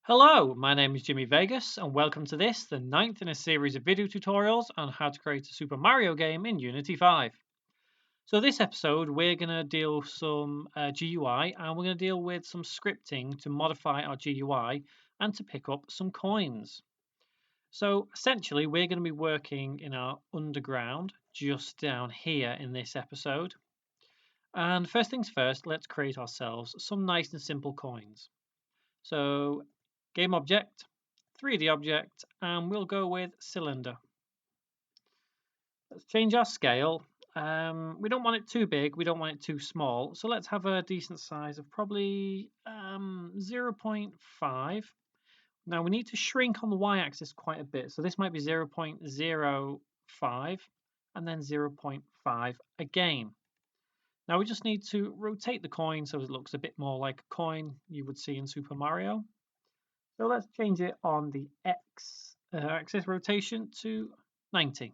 Hello, my name is Jimmy Vegas, and welcome to this, the ninth in a series of video tutorials on how to create a Super Mario game in Unity 5. So this episode, we're going to deal with some GUI, and we're going to deal with some scripting to modify our GUI and to pick up some coins. So essentially, we're going to be working in our underground, just down here in this episode. And first things first, let's create ourselves some nice and simple coins. So game object, 3D object, and we'll go with cylinder. Let's change our scale. We don't want it too big, we don't want it too small, so let's have a decent size of probably 0.5. Now we need to shrink on the y-axis quite a bit, so this might be 0.05 and then 0.5 again. Now we just need to rotate the coin so it looks a bit more like a coin you would see in Super Mario. So let's change it on the X axis rotation to 90.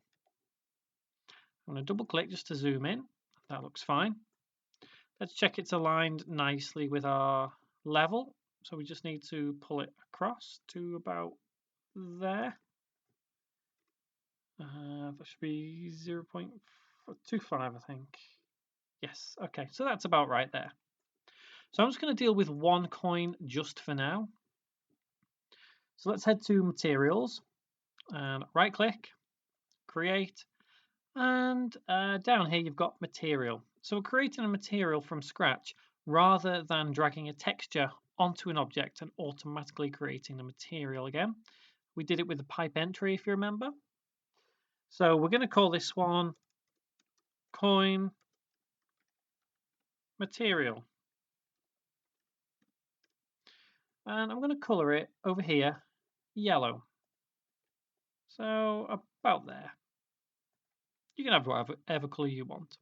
I'm going to double click just to zoom in. That looks fine. Let's check it's aligned nicely with our level. So we just need to pull it across to about there. That should be 0.25, I think. Yes, okay, so that's about right there. So I'm just going to deal with one coin just for now. So let's head to materials and right click, create, and down here you've got material. So we're creating a material from scratch rather than dragging a texture onto an object and automatically creating the material again. We did it with the pipe entry, if you remember. So we're going to call this one coin material. And I'm going to color it over here yellow. So about there. You can have whatever color you want.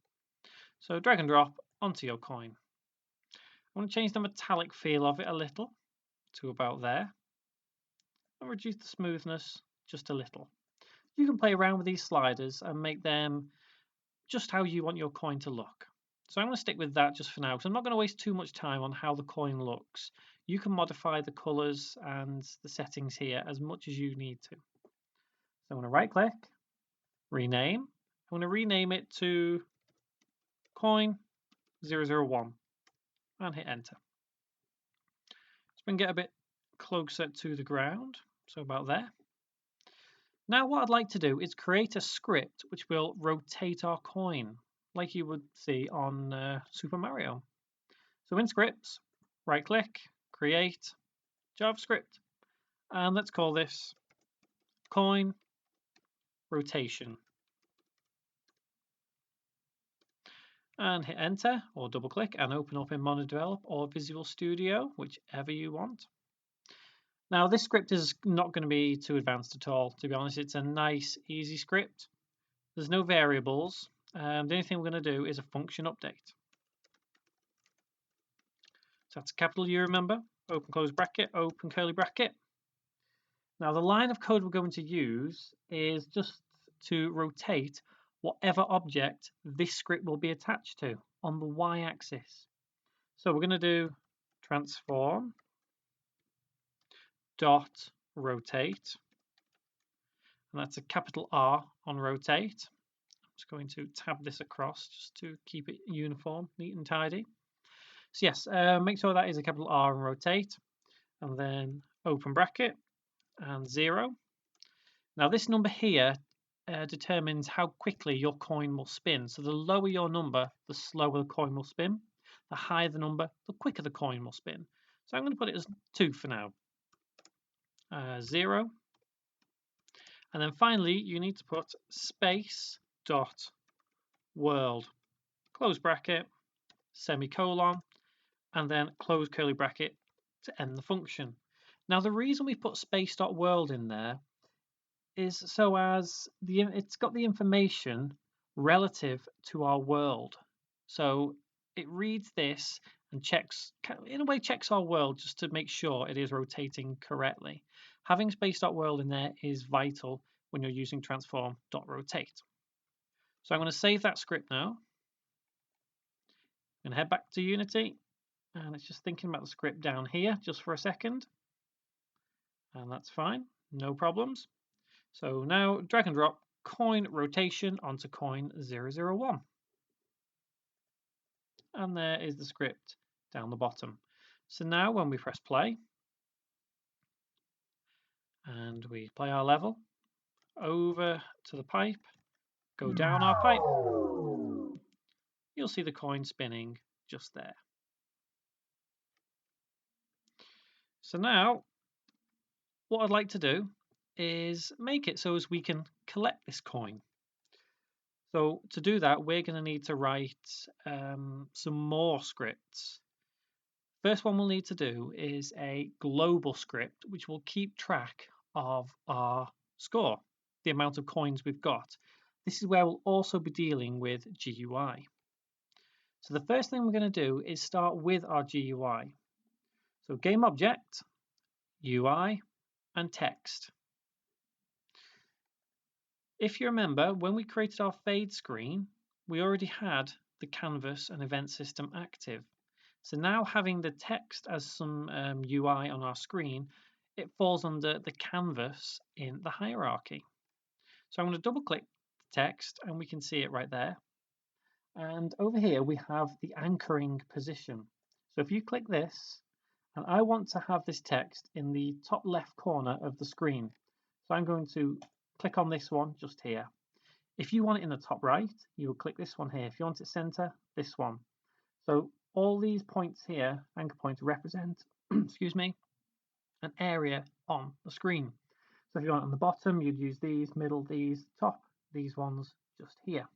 So drag and drop onto your coin. I want to change the metallic feel of it a little to about there and reduce the smoothness just a little. You can play around with these sliders and make them just how you want your coin to look. So I'm going to stick with that just for now because I'm not going to waste too much time on how the coin looks. You can modify the colors and the settings here as much as you need to. So I'm going to right click, rename. I'm going to rename it to coin 001 and hit enter. So we can get a bit closer to the ground, so about there. Now what I'd like to do is create a script which will rotate our coin like you would see on Super Mario. So in scripts, right click, create, JavaScript, and let's call this coin rotation. And hit enter or double click and open up in MonoDevelop or Visual Studio, whichever you want. Now this script is not going to be too advanced at all, to be honest. It's a nice, easy script. There's no variables. The only thing we're going to do is a function update. So that's a capital U, remember? Open close bracket, open curly bracket. Now the line of code we're going to use is just to rotate whatever object this script will be attached to on the y-axis. So we're going to do transform dot rotate, and that's a capital R on rotate. I'm just going to tab this across just to keep it uniform, neat and tidy. So yes, make sure that is a capital R on rotate, and then open bracket and 0. Now this number here determines how quickly your coin will spin. So the lower your number, the slower the coin will spin. The higher the number, the quicker the coin will spin. So I'm going to put it as 2 for now. 0. And then finally, you need to put space dot world, close bracket, semicolon, and then close curly bracket to end the function. Now the reason we put space dot world in there is so as it's got the information relative to our world. So it reads this and checks, in a way, checks our world just to make sure it is rotating correctly. Having space.world in there is vital when you're using transform.rotate. So I'm going to save that script now. I'm going to head back to Unity, and it's just thinking about the script down here just for a second. and that's fine, no problems. So now drag and drop coin rotation onto coin 001. And there is the script down the bottom. So now when we press play and we play our level over to the pipe, go down our pipe, you'll see the coin spinning just there. So now what I'd like to do is make it so as we can collect this coin. So to do that, we're going to need to write some more scripts. First one we'll need to do is a global script, which will keep track of our score, the amount of coins we've got. This is where we'll also be dealing with GUI. So the first thing we're going to do is start with our GUI. So game object, UI, and text. If you remember, when we created our fade screen, we already had the canvas and event system active. So now having the text as some UI on our screen, it falls under the canvas in the hierarchy. So I'm going to double click the text and we can see it right there. And over here we have the anchoring position. So if you click this, and I want to have this text in the top left corner of the screen. So I'm going to click on this one just here. If you want it in the top right, you will click this one here. If you want it center, this one. So all these points here, anchor points, represent, excuse me, an area on the screen. So if you want it on the bottom, you'd use these, middle, these, top, these ones just here.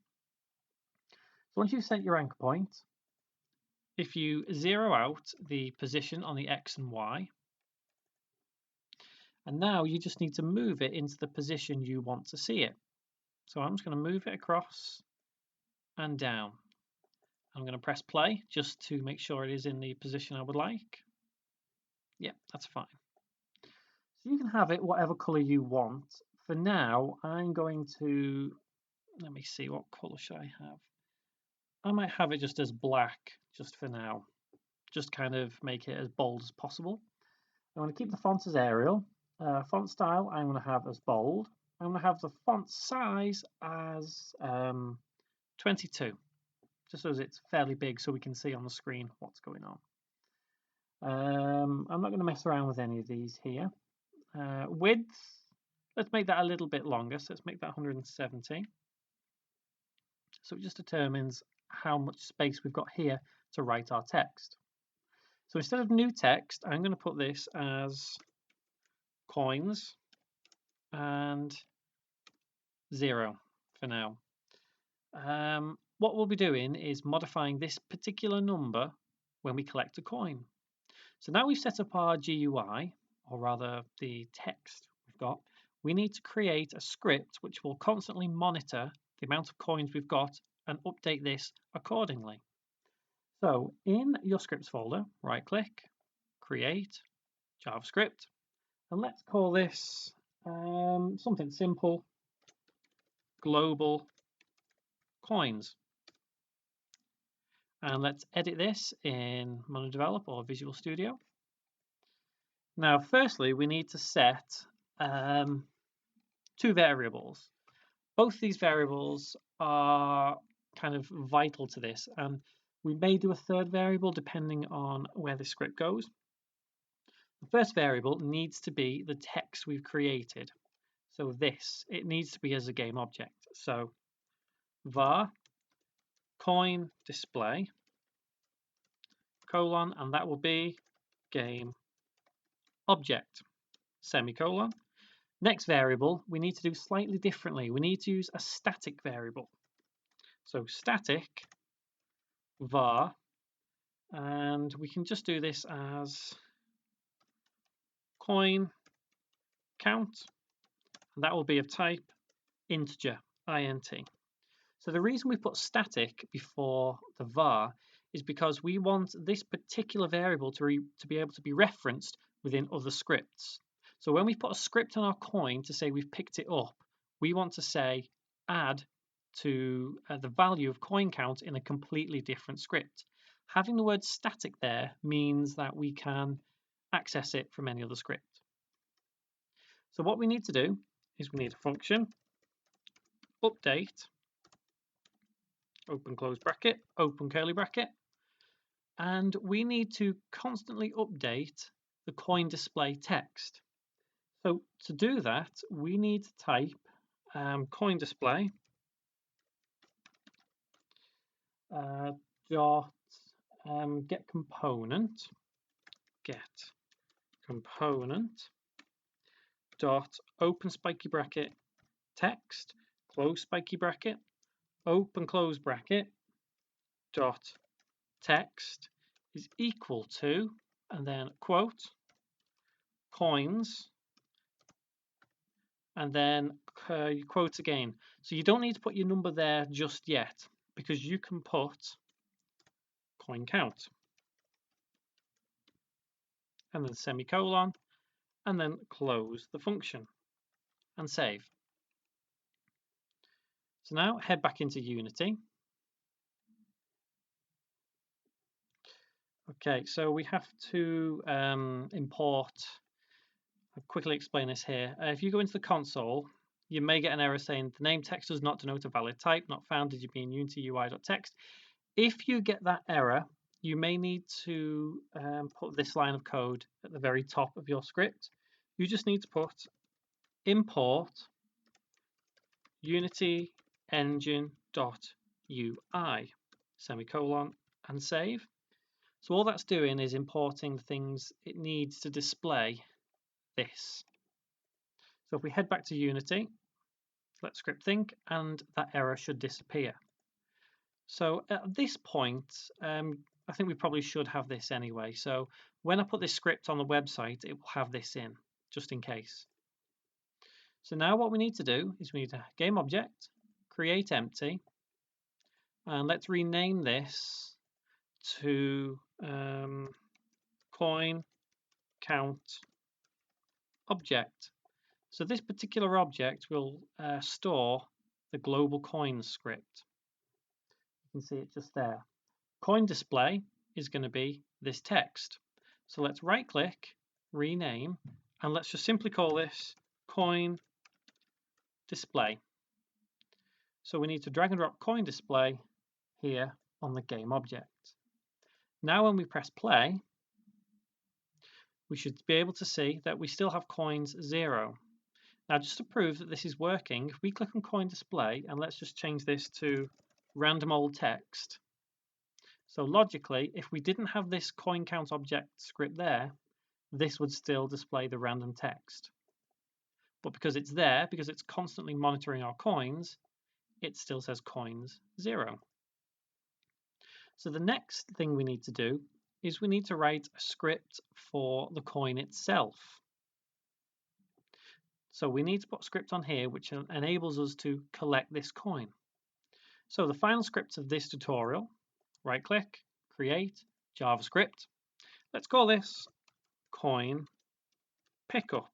So once you've set your anchor point, if you zero out the position on the X and Y, and now you just need to move it into the position you want to see it. So I'm just going to move it across and down. I'm going to press play just to make sure it is in the position I would like. Yeah, that's fine. So you can have it whatever color you want. For now, I'm going to, let me see, what color should I have? I might have it just as black, just for now. Just kind of make it as bold as possible. I'm going to keep the font as Arial. Font style, I'm going to have as bold. I'm going to have the font size as 22, just so as it's fairly big so we can see on the screen what's going on. I'm not going to mess around with any of these here. Width, let's make that a little bit longer. So let's make that 170. So it just determines how much space we've got here to write our text. So instead of new text, I'm going to put this as coins and 0 for now. What we'll be doing is modifying this particular number when we collect a coin. So now we've set up our GUI, or rather the text we've got, we need to create a script which will constantly monitor the amount of coins we've got and update this accordingly. So in your scripts folder, right click, create, JavaScript, and let's call this something simple, global coins. And let's edit this in MonoDevelop or Visual Studio. Now, firstly, we need to set two variables. Both these variables are kind of vital to this, and we may do a third variable depending on where the script goes. The first variable needs to be the text we've created. So this, it needs to be as a game object. So var coin display colon, and that will be game object semicolon. Next variable we need to do slightly differently. We need to use a static variable. So static var, and we can just do this as coin count, and that will be of type integer, int. So the reason we put static before the var is because we want this particular variable to be able to be referenced within other scripts. So when we put a script on our coin to say we've picked it up, we want to say add to the value of coin count in a completely different script. Having the word static there means that we can access it from any other script. So what we need to do is we need a function, update, open close bracket, open curly bracket, and we need to constantly update the coin display text. So to do that, we need to type coin display dot get component dot open spiky bracket text close spiky bracket open close bracket dot text is equal to, and then quote, coins, and then you quote again. So you don't need to put your number there just yet, because you can put coin count and then semicolon and then close the function and save. So now head back into Unity. Okay, so we have to import. I'll quickly explain this here. If you go into the console, you may get an error saying the name text does not denote a valid type, not found. Did you be in Unity UI.text? If you get that error, you may need to put this line of code at the very top of your script. You just need to put import Unity engine.ui semicolon and save. So all that's doing is importing the things it needs to display this. So if we head back to Unity, let script think, and that error should disappear. So at this point, I think we probably should have this anyway. So when I put this script on the website, it will have this in, just in case. So now what we need to do is we need a game object, create empty, and let's rename this to coin count object. So this particular object will store the global coins script. You can see it just there. Coin display is going to be this text. So let's right click, rename, and let's just simply call this coin display. So we need to drag and drop coin display here on the game object. Now when we press play, we should be able to see that we still have coins 0. Now just to prove that this is working, if we click on coin display, and let's just change this to random old text. So logically, if we didn't have this coin count object script there, this would still display the random text. But because it's there, because it's constantly monitoring our coins, it still says coins 0. So the next thing we need to do is we need to write a script for the coin itself. So we need to put a script on here which enables us to collect this coin. So the final script of this tutorial, right click, create, JavaScript. Let's call this coin pickup.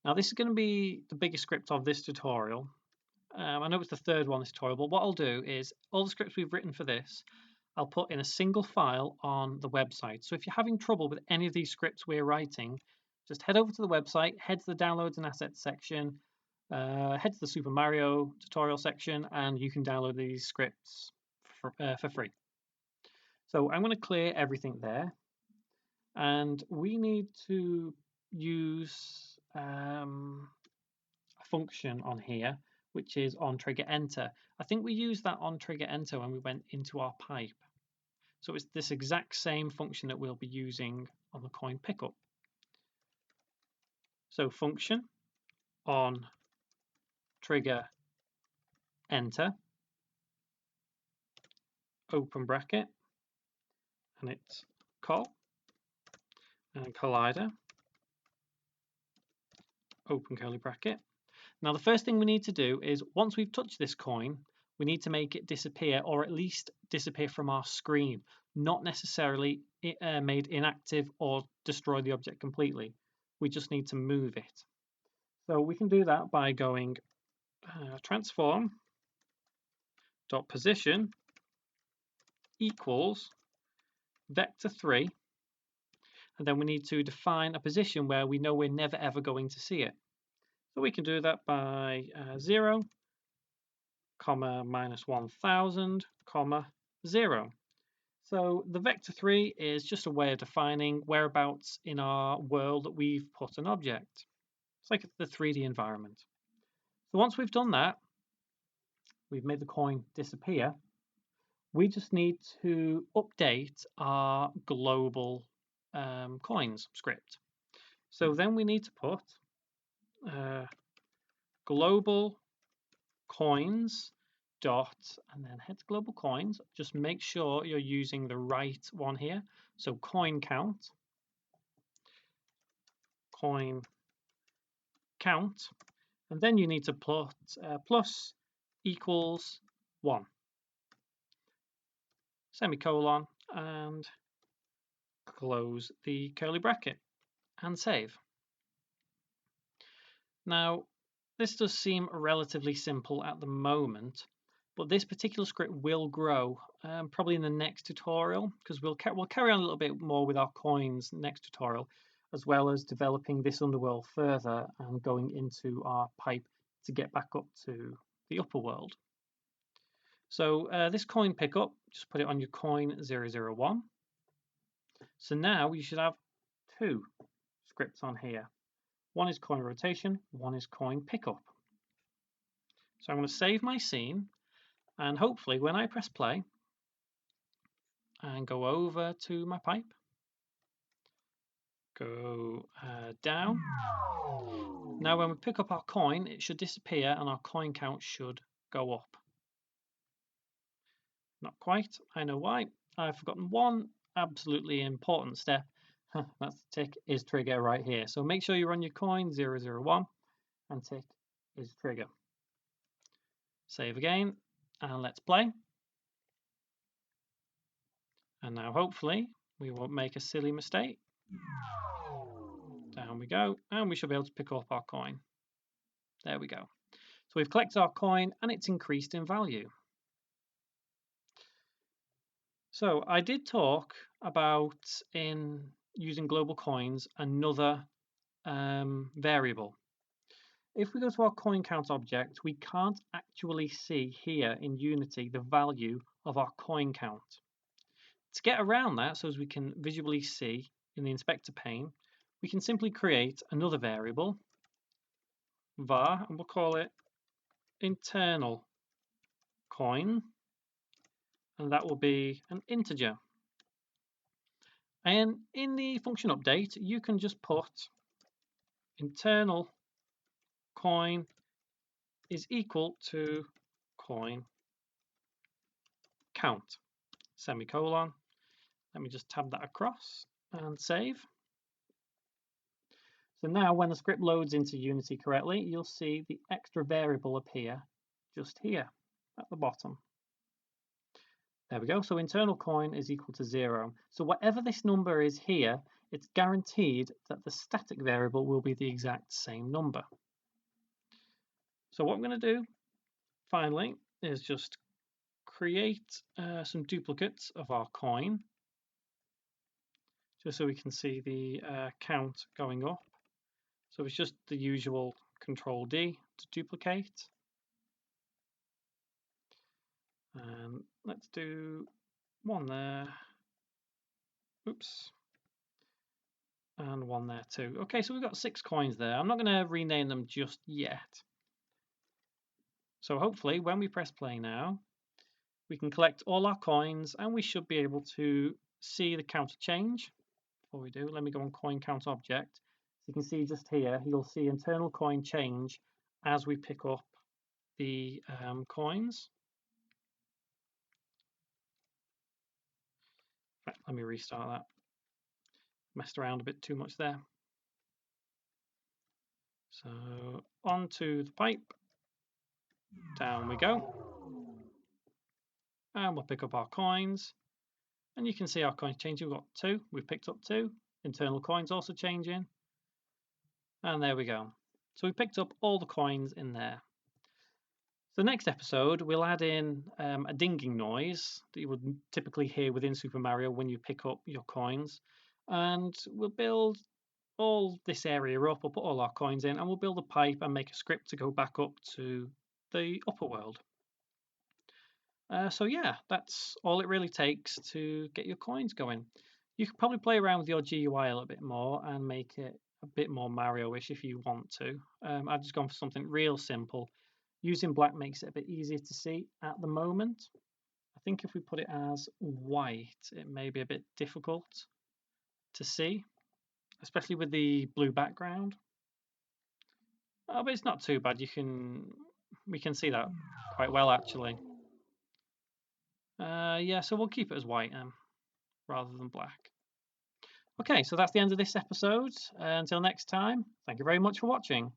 Now this is going to be the biggest script of this tutorial. I know it's the third one this tutorial, but what I'll do is all the scripts we've written for this, I'll put in a single file on the website. So if you're having trouble with any of these scripts we're writing, just head over to the website, head to the downloads and assets section, head to the Super Mario tutorial section, and you can download these scripts for free. So I'm going to clear everything there, and we need to use a function on here which is on trigger enter. I think we used that on trigger enter when we went into our pipe. So it's this exact same function that we'll be using on the coin pickup. So function on trigger enter, open bracket, and it's col and collider, open curly bracket. Now the first thing we need to do is once we've touched this coin, we need to make it disappear, or at least disappear from our screen, not necessarily made inactive or destroy the object completely. We just need to move it. So we can do that by going transform dot position equals vector 3, And then we need to define a position where we know we're never ever going to see it. So we can do that by 0, comma, minus 1000, comma, 0. So the vector 3 is just a way of defining whereabouts in our world that we've put an object. It's like the 3D environment. So once we've done that, we've made the coin disappear. We just need to update our global coins script. So then we need to put global coins dot, and then head to global coins. Just make sure you're using the right one here. So coin count, and then you need to put plus equals 1, semicolon, and close the curly bracket and save. Now, this does seem relatively simple at the moment, but this particular script will grow probably in the next tutorial, because we'll carry on a little bit more with our coins next tutorial, as well as developing this underworld further and going into our pipe to get back up to the upper world. So this coin pickup, just put it on your coin 001. So now you should have 2 scripts on here. One is coin rotation, one is coin pickup. So I'm going to save my scene, and hopefully when I press play and go over to my pipe, go down. Now when we pick up our coin, it should disappear and our coin count should go up. Not quite, I know why. I've forgotten one absolutely important step. That's tick is trigger right here. So make sure you're on your coin 001 and tick is trigger. Save again and let's play. And now hopefully we won't make a silly mistake. Down we go, and we should be able to pick up our coin. There we go. So we've collected our coin and it's increased in value. So I did talk about, in using global coins, another variable. If we go to our coin count object, we can't actually see here in Unity the value of our coin count. To get around that, so as we can visually see in the inspector pane, we can simply create another variable, var, and we'll call it internal coin, and that will be an integer. And in the function update, you can just put internal coin is equal to coin count, semicolon. Let me just tab that across and save. So now when the script loads into Unity correctly, you'll see the extra variable appear just here at the bottom. There we go. So internal coin is equal to 0. So whatever this number is here, it's guaranteed that the static variable will be the exact same number. So what I'm going to do finally is just create some duplicates of our coin, just so we can see the count going up. So it's just the usual Control D to duplicate. And let's do one there. Oops. And one there too. Okay, so we've got 6 coins there. I'm not going to rename them just yet. So hopefully when we press play now, we can collect all our coins and we should be able to see the counter change. Before we do, let me go on coin count object. So you can see just here, you'll see internal coin change as we pick up the coins. Right, let me restart that. Messed around a bit too much there. So onto the pipe. Down we go. And we'll pick up our coins. And you can see our coins changing. We've got 2. We've picked up 2. Internal coins also changing. And there we go. So we picked up all the coins in there. So next episode, we'll add in a dinging noise that you would typically hear within Super Mario when you pick up your coins. And we'll build all this area up. We'll put all our coins in, and we'll build a pipe and make a script to go back up to the upper world. So yeah, that's all it really takes to get your coins going. You could probably play around with your GUI a little bit more and make it a bit more Mario-ish if you want to. I've just gone for something real simple. Using black makes it a bit easier to see at the moment. I think if we put it as white, it may be a bit difficult to see, especially with the blue background. But it's not too bad. We can see that quite well actually. Yeah, so we'll keep it as white rather than black. Okay, so that's the end of this episode. Until next time, thank you very much for watching.